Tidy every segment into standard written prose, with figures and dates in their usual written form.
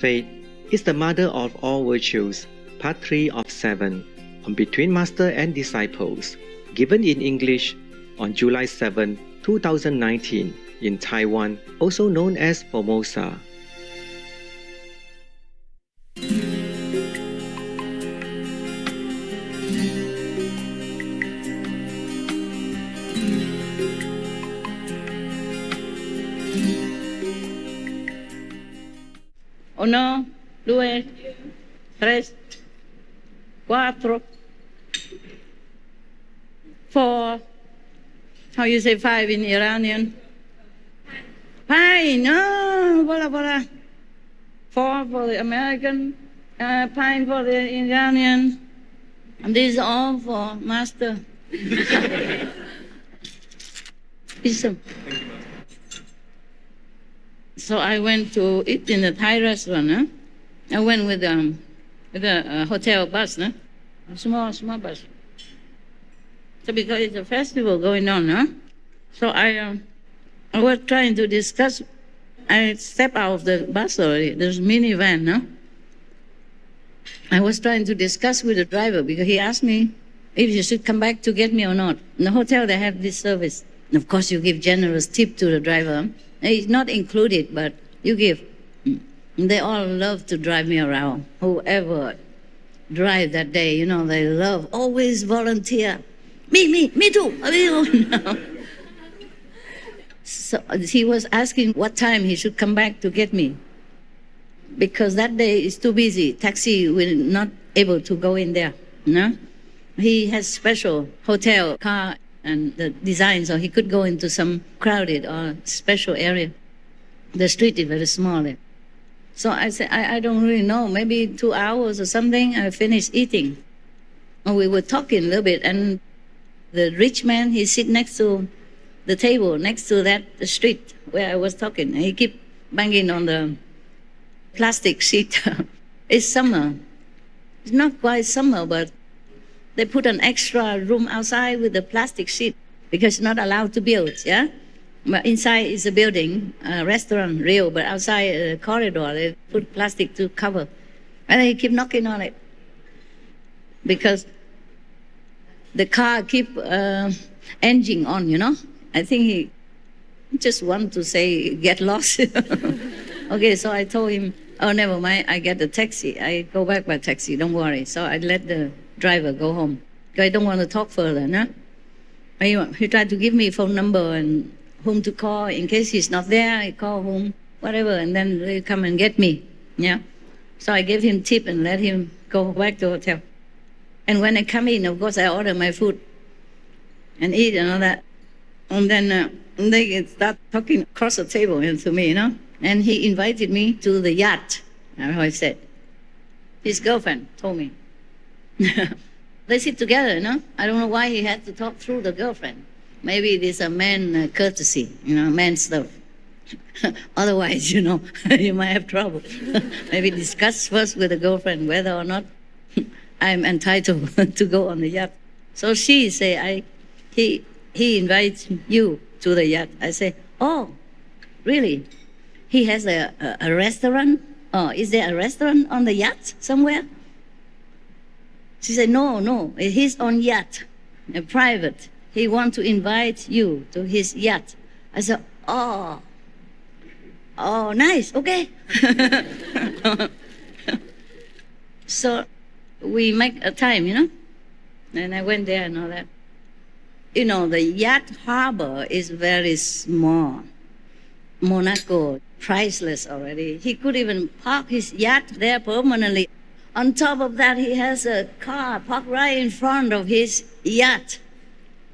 faith is the mother of all virtues, part 3 of 7, on Between Master and Disciples, given in English on July 7, 2019, in Taiwan, also known as Formosa. Uno, due, tres, cuatro, four. How you say five in Iranian? Pine, no, voila. Four for the American, pine for the Iranian. And these are all for Master. Listen. So I went to eat in a Thai restaurant. Huh? I went with a hotel bus, huh? A small bus. So because it's a festival going on, huh? So I was trying to discuss. I stepped out of the bus already. There's a minivan, huh? I was trying to discuss with the driver because he asked me if you should come back to get me or not. In the hotel, they have this service. And of course, you give generous tip to the driver. It's not included, but you give. They all love to drive me around. Whoever drive that day, you know, they love, always volunteer. Me too. So he was asking what time he should come back to get me. Because that day is too busy. Taxi will not able to go in there. No? He has special hotel car and the design, so he could go into some crowded or special area. The street is very small there. So I said, I don't really know, maybe 2 hours or something, I finished eating. And we were talking a little bit, and the rich man, he sit next to the table, next to that street where I was talking. And he keep banging on the plastic sheet. It's summer. It's not quite summer, but they put an extra room outside with a plastic sheet because it's not allowed to build, yeah? But inside is a building, a restaurant, real, but outside a corridor, they put plastic to cover. And they keep knocking on it because the car keep engine on, you know? I think he just want to say, get lost. Okay, so I told him, oh, never mind, I get a taxi. I go back by taxi, don't worry. So I let the driver go home. Because I don't want to talk further, no? He tried to give me a phone number and whom to call in case he's not there. I call whom, whatever, and then they come and get me, yeah? So I gave him tip and let him go back to the hotel. And when I come in, of course, I order my food and eat and all that. And then they start talking across the table to me, you know? And he invited me to the yacht, that's how I said. His girlfriend told me. They sit together, you know? I don't know why he had to talk through the girlfriend. Maybe it is a man courtesy, you know, man stuff. Otherwise, you know, you might have trouble. Maybe discuss first with the girlfriend whether or not I'm entitled to go on the yacht. So she say, he invites you to the yacht. I say, oh, really? He has a restaurant? Oh, is there a restaurant on the yacht somewhere? She said, no, his own yacht, a private. He wants to invite you to his yacht. I said, oh, nice, okay. So we make a time, you know, and I went there and all that. You know, the yacht harbor is very small. Monaco, priceless already. He could even park his yacht there permanently. On top of that, he has a car parked right in front of his yacht.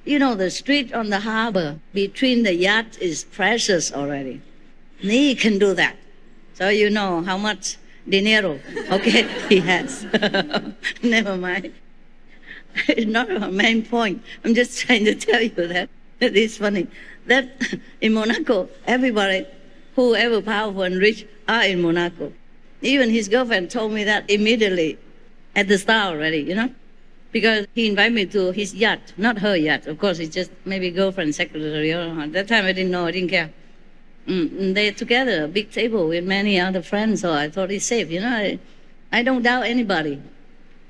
You know, the street on the harbor between the yacht is precious already. He can do that. So you know how much dinero, okay, he has. Never mind. It's not a main point. I'm just trying to tell you that. It's funny. That in Monaco, everybody, whoever powerful and rich, are in Monaco. Even his girlfriend told me that immediately at the start already, you know? Because he invited me to his yacht, not her yacht. Of course, it's just maybe girlfriend, secretary. At that time, I didn't know, I didn't care. They're together, a big table with many other friends, so I thought it's safe. I don't doubt anybody,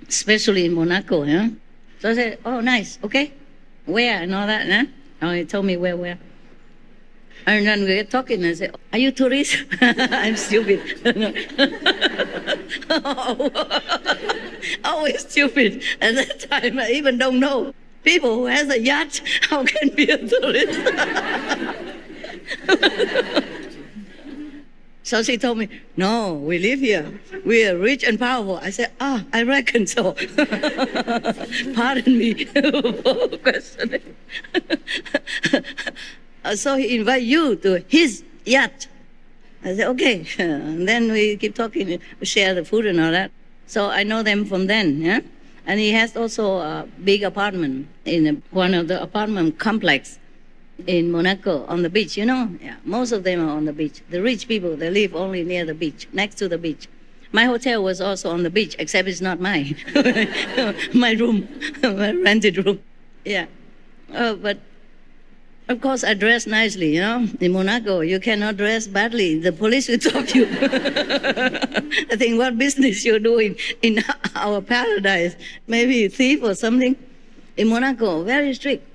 especially in Monaco. So I said, oh, nice, okay. Where and all that, huh? Oh, he told me where. And then we were talking, and I said, are you tourist? I'm stupid. Always stupid. At that time, I even don't know. People who has a yacht, how can be a tourist? So she told me, no, we live here. We are rich and powerful. I said, I reckon so. Pardon me for questioning. So he invite you to his yacht. I said, okay. And then we keep talking, we share the food and all that. So I know them from then, yeah? And he has also a big apartment in one of the apartment complex in Monaco on the beach, Yeah, most of them are on the beach. The rich people, they live only near the beach, next to the beach. My hotel was also on the beach, except it's not mine. My room, my rented room. Yeah. But of course, I dress nicely, In Monaco, you cannot dress badly. The police will stop you. I think, what business you're doing in our paradise? Maybe a thief or something. In Monaco, very strict.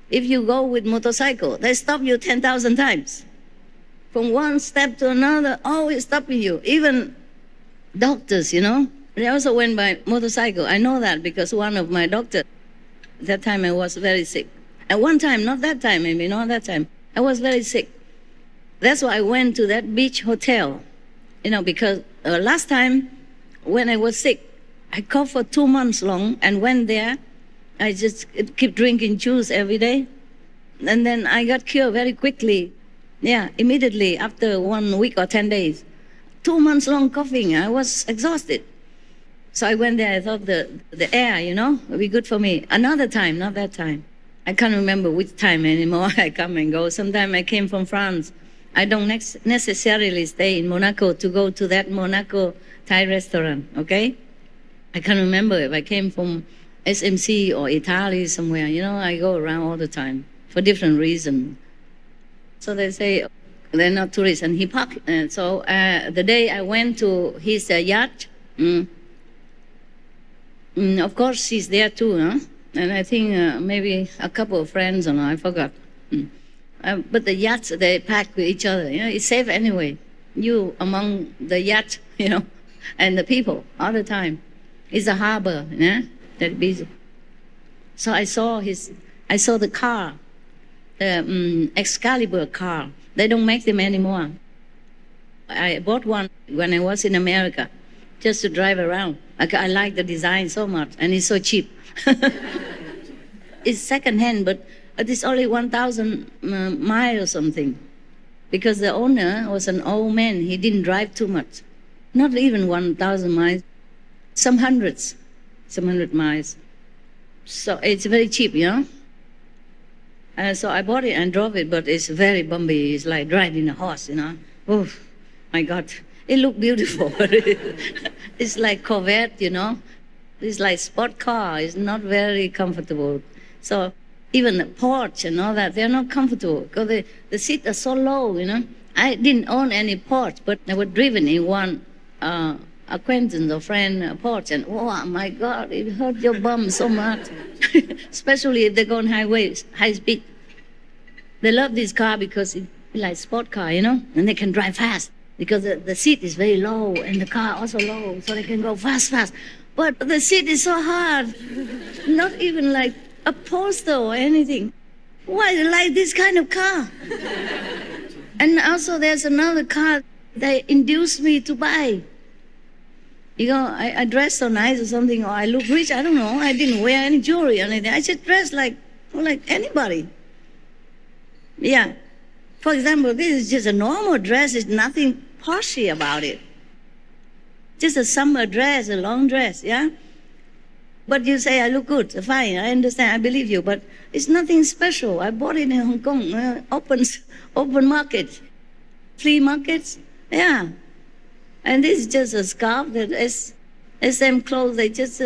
If you go with motorcycle, they stop you 10,000 times. From one step to another, always stopping you. Even doctors, They also went by motorcycle. I know that because one of my doctors, at that time I was very sick. At one time, not that time, maybe not that time, I was very sick. That's why I went to that beach hotel, because last time when I was sick, I coughed for 2 months long and went there. I just keep drinking juice every day. And then I got cured very quickly. Yeah, immediately after 1 week or 10 days. 2 months long coughing, I was exhausted. So I went there, I thought the air, would be good for me. Another time, not that time. I can't remember which time anymore. I come and go. Sometimes I came from France. I don't necessarily stay in Monaco to go to that Monaco Thai restaurant, okay? I can't remember if I came from SMC or Italy somewhere. I go around all the time for different reasons. So they say they're not tourists. And he parked. So the day I went to his yacht, of course she's there too, huh? And I think maybe a couple of friends, I forgot. But the yachts, they pack with each other. It's safe anyway. You among the yacht, and the people all the time. It's a harbor, that busy. So I saw the car, the Excalibur car. They don't make them anymore. I bought one when I was in America, just to drive around. I like the design so much, and it's so cheap. It's second-hand, but it's only 1,000 miles or something. Because the owner was an old man. He didn't drive too much. Not even 1,000 miles. Some hundred miles. So it's very cheap, So I bought it and drove it, but it's very bumpy. It's like riding a horse, Oh, my God. It looked beautiful. It's like Corvette, It's like sport car. It's not very comfortable. So even the porch and all that, they're not comfortable because the seats are so low, I didn't own any porch, but I was driven in one acquaintance or friend porch, and oh my God, it hurt your bum so much. Especially if they go on highways, high speed. They love this car because it's like sport car, and they can drive fast because the seat is very low and the car also low, so they can go fast. But the seat is so hard, not even like a poster or anything. Why do you like this kind of car? And also there's another car they induced me to buy. I dress so nice or something, or I look rich, I don't know. I didn't wear any jewelry or anything. I just dress like anybody. Yeah. For example, this is just a normal dress. There's nothing poshy about it. Just a summer dress, a long dress, yeah? But you say, I look good, fine, I understand, I believe you, but it's nothing special. I bought it in Hong Kong, open market, flea markets, yeah. And this is just a scarf that SM clothes, they just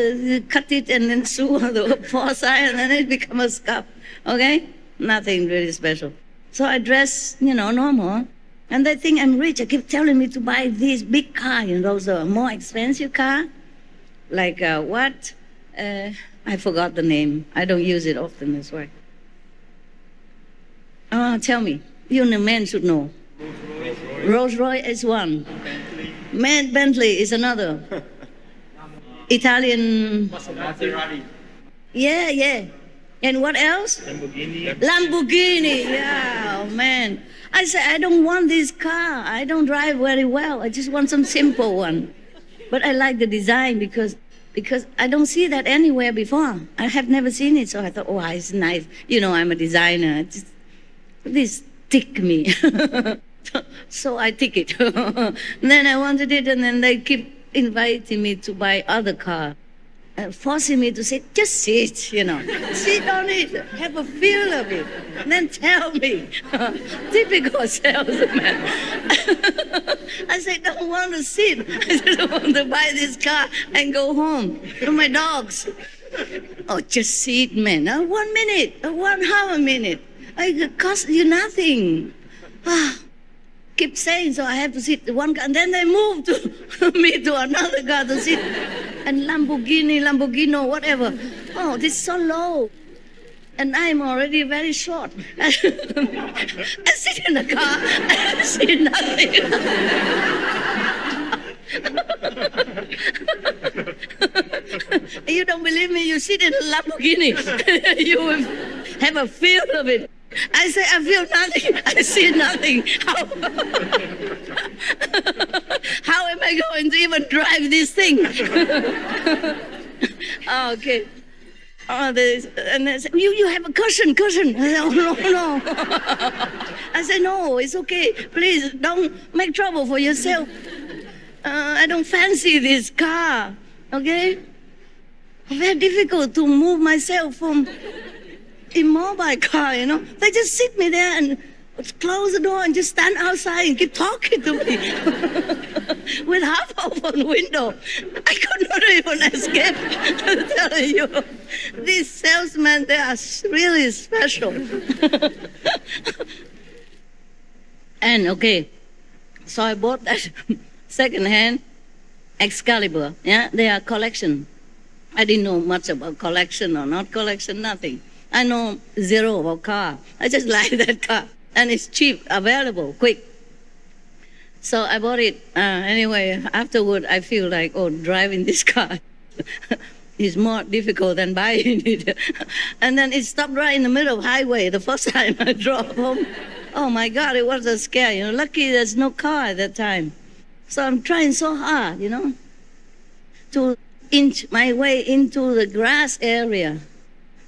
cut it and then sew on the four sides and then it becomes a scarf, okay? Nothing really special. So I dress, normal. And they think I'm rich. They keep telling me to buy this big car, those are more expensive car. Like what? I forgot the name. I don't use it often as well. Tell me. You the men should know. Rolls Royce is one. Bentley is another. Italian. Maserati. Yeah. And what else? Lamborghini. Yeah, oh man. I said, I don't want this car. I don't drive very well. I just want some simple one. But I like the design because I don't see that anywhere before. I have never seen it. So I thought, oh, it's nice. I'm a designer. This tick me. So I take it. Then I wanted it, and then they keep inviting me to buy other car, forcing me to say, just sit, sit on it, have a feel of it, and then tell me. Typical salesman. I said, don't want to sit. I said, I want to buy this car and go home to my dogs. Oh, just sit, man. 1 minute, 1 half a minute. It costs you nothing. Keep saying, so I have to sit one car, and then they move to me to another car to sit, and Lamborghini, whatever. Oh, this is so low, and I'm already very short. I sit in the car, I see nothing. You don't believe me? You sit in a Lamborghini, you will have a feel of it. I say, I feel nothing. I see nothing. How am I going to even drive this thing? Okay. And they say, you have a cushion. I say, oh, no. I say, no, it's okay. Please don't make trouble for yourself. I don't fancy this car. Okay? Very difficult to move myself from immobile car, They just sit me there and close the door and just stand outside and keep talking to me with half open window. I could not even escape. I'm telling you, these salesmen, they are really special. And okay, so I bought that second-hand Excalibur. Yeah, they are collection. I didn't know much about collection or not collection, nothing. I know zero about car. I just like that car. And it's cheap, available, quick. So I bought it. Anyway, afterward, I feel like, driving this car is more difficult than buying it. And then it stopped right in the middle of the highway the first time I drove home. Oh my God, it was a scare. Lucky there's no car at that time. So I'm trying so hard, to inch my way into the grass area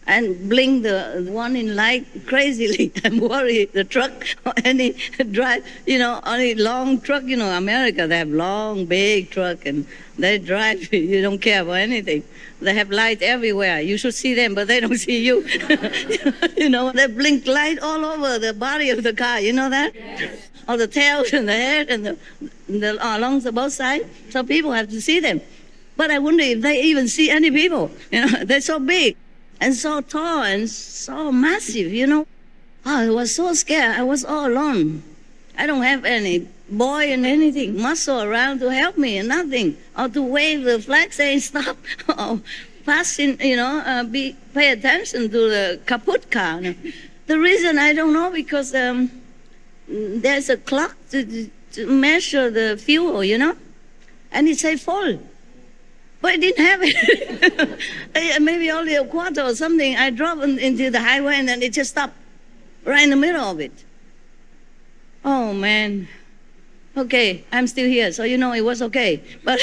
and blink the one in light crazily. I'm worried the truck or any drive, any long truck, America, they have long, big truck and they drive, you don't care about anything. They have light everywhere. You should see them, but they don't see you. They blink light all over the body of the car, you know that? Yes. Or the tail and the head and the along the both sides. So people have to see them. But I wonder if they even see any people. They're so big and so tall and so massive, I was so scared. I was all alone. I don't have any boy and anything, muscle around to help me and nothing. Or to wave the flag saying stop. Or passing, pay attention to the kaput car. The reason I don't know because there's a clock to measure the fuel, and it say full. But I didn't have it. Maybe only a quarter or something. I drove into the highway and then it just stopped right in the middle of it. Oh, man. Okay, I'm still here, so it was okay. But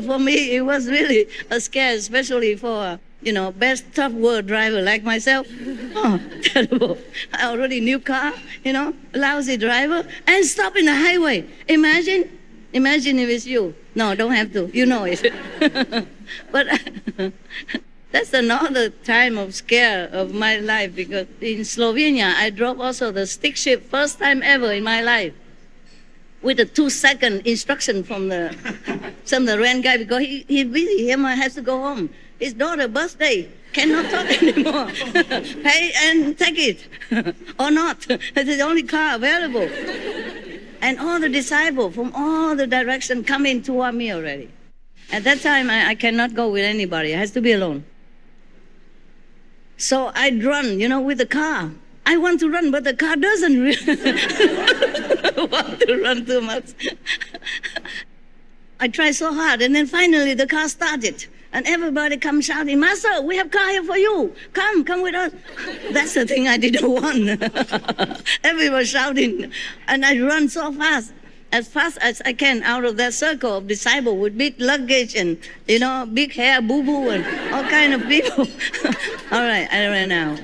for me, it was really a scare, especially for, best tough world driver like myself. Oh, terrible. I already new car, lousy driver, and stop in the highway. Imagine if it's you. No, don't have to. You know it. But that's another time of scare of my life because in Slovenia, I drove also the stick shift first time ever in my life with a 2-second instruction from the rent guy because he's busy. He has to go home. His daughter's birthday. cannot talk anymore. Pay and take it or not. It's the only car available. And all the disciples from all the directions come in toward me already. At that time, I cannot go with anybody. It has to be alone. So I'd run, with the car. I want to run, but the car doesn't want to run too much. I tried so hard, and then finally the car started. And everybody comes shouting, Master, we have car here for you. Come with us. That's the thing I didn't want. Everyone shouting. And I run so fast as I can out of that circle of disciples with big luggage and, big hair, boo-boo, and all kind of people. All right, I ran out.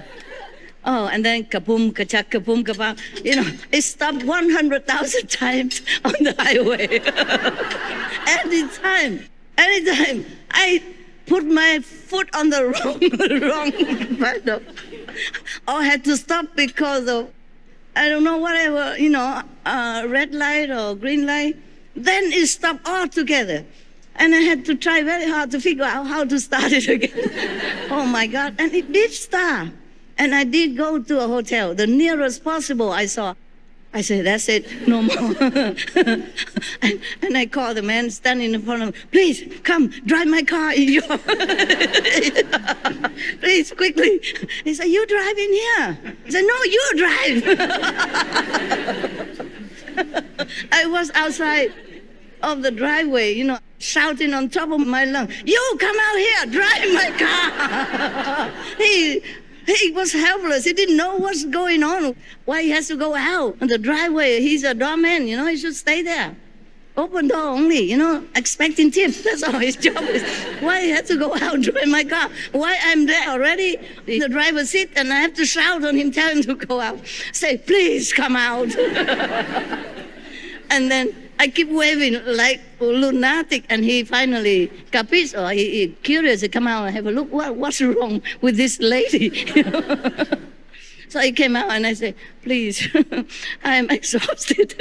Oh, and then kaboom, kachak, kaboom, kabam. It stopped 100,000 times on the highway. Anytime, I put my foot on the wrong pedal. Or had to stop because of, I don't know, whatever, red light or green light. Then it stopped altogether. And I had to try very hard to figure out how to start it again. Oh my God, and it did start. And I did go to a hotel, the nearest possible I saw. I said, that's it, no more. and I called the man standing in front of me, please, come, drive my car in your... Please, quickly. He said, you drive in here. I said, no, you drive. I was outside of the driveway, shouting on top of my lungs, you come out here, drive my car. He was helpless. He didn't know what's going on. Why he has to go out on the driveway? He's a doorman, he should stay there. Open door only, expecting tips. That's all his job is. Why he has to go out, drive my car? Why I'm there already? The driver sit and I have to shout on him, tell him to go out. Say, please come out. And then I keep waving like a lunatic, and he finally capisce, or he curious to come out and have a look. What's wrong with this lady? So he came out and I said, please, I'm exhausted.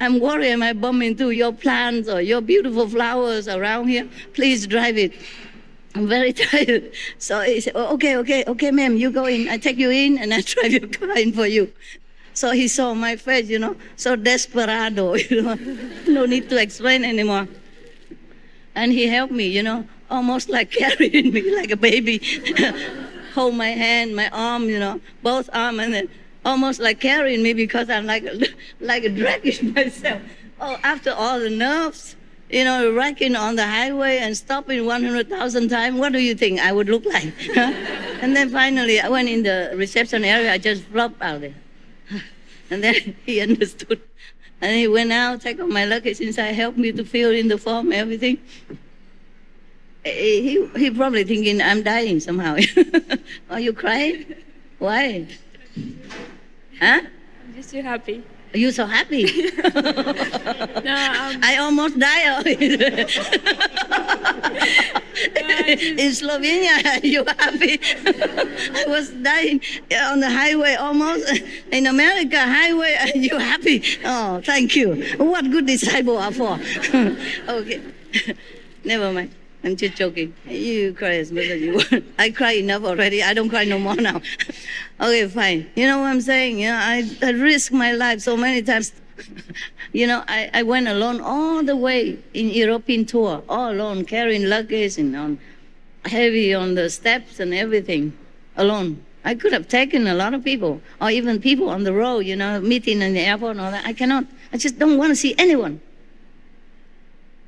I'm worried I might bump into your plants or your beautiful flowers around here. Please drive it. I'm very tired. So he said, oh, okay, ma'am, you go in. I take you in and I drive your car in for you. So he saw my face, so desperado, no need to explain anymore. And he helped me, almost like carrying me like a baby. Hold my hand, my arm, both arms, and then almost like carrying me because I'm like a dragging myself. Oh, after all the nerves, wrecking on the highway and stopping 100,000 times, what do you think I would look like? Huh? And then finally, I went in the reception area, I just flopped out there. And then he understood. And he went out, take off my luggage inside, helped me to fill in the form, everything. He probably thinking I'm dying somehow. Are you crying? Why? Huh? I'm just too happy. Are you so happy? No, I almost died. In Slovenia, are you happy? I was dying on the highway almost. In America, highway, are you happy? Oh, thank you. What good disciple are for? Okay. Never mind. I'm just joking. You cry as much as you want. I cry enough already. I don't cry no more now. Okay, fine. You know what I'm saying? I risked my life so many times. I went alone all the way in European tour, all alone, carrying luggage and heavy on the steps and everything, alone. I could have taken a lot of people, or even people on the road, meeting in the airport and all that. I cannot. I just don't want to see anyone.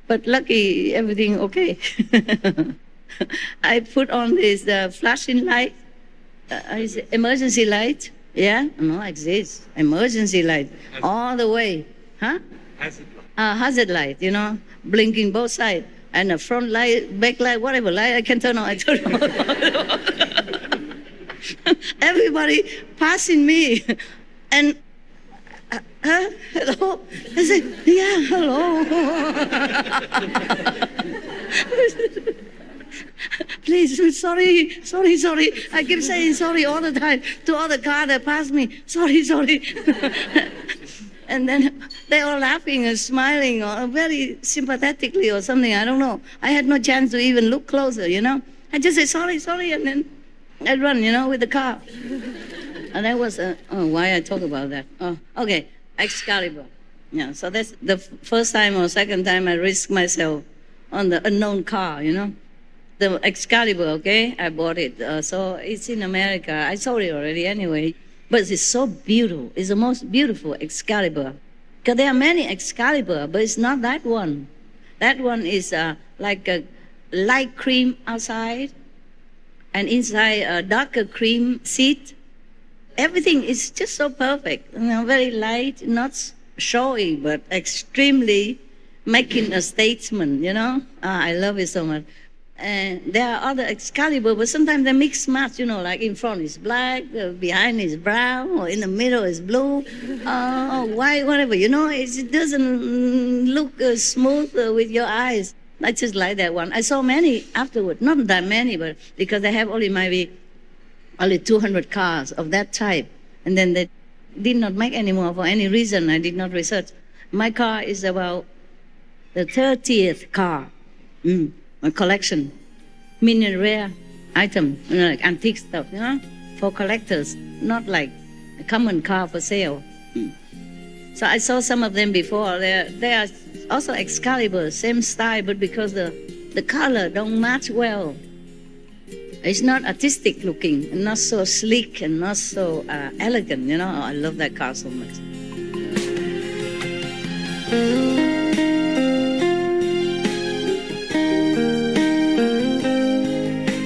But lucky, everything okay. I put on this flashing light, emergency light. Yeah, no, exists. Emergency light all the way. Huh? Hazard light, blinking both sides. And a front light, back light, whatever light I can turn on, I turn on. Everybody passing me. And hello? I said, yeah, hello. Please, sorry. I keep saying sorry all the time to all the cars that pass me. Sorry. And then they all laughing and smiling or very sympathetically or something, I don't know. I had no chance to even look closer, I just say sorry, and then I run, with the car. And that was, why I talk about that. Oh, okay, Excalibur. Yeah, so that's the first time or second time I risked myself on the unknown car, The Excalibur, okay, I bought it. So it's in America. I sold it already anyway. But it's so beautiful. It's the most beautiful Excalibur. Because there are many Excalibur, but it's not that one. That one is like a light cream outside and inside a darker cream seat. Everything is just so perfect, very light, not showy, but extremely making a statement, I love it so much. And there are other Excalibur, but sometimes they mix match, like in front is black, behind is brown, or in the middle is blue, or white, whatever, it doesn't look smooth with your eyes. I just like that one. I saw many afterward, not that many, but because I have only 200 cars of that type. And then they did not make any more for any reason. I did not research. My car is about the 30th car. My collection. Mini rare item, like antique stuff, for collectors, not like a common car for sale. So I saw some of them before. They are also Excalibur, same style, but because the color don't match well. It's not artistic looking, and not so sleek, and not so elegant, I love that car so much.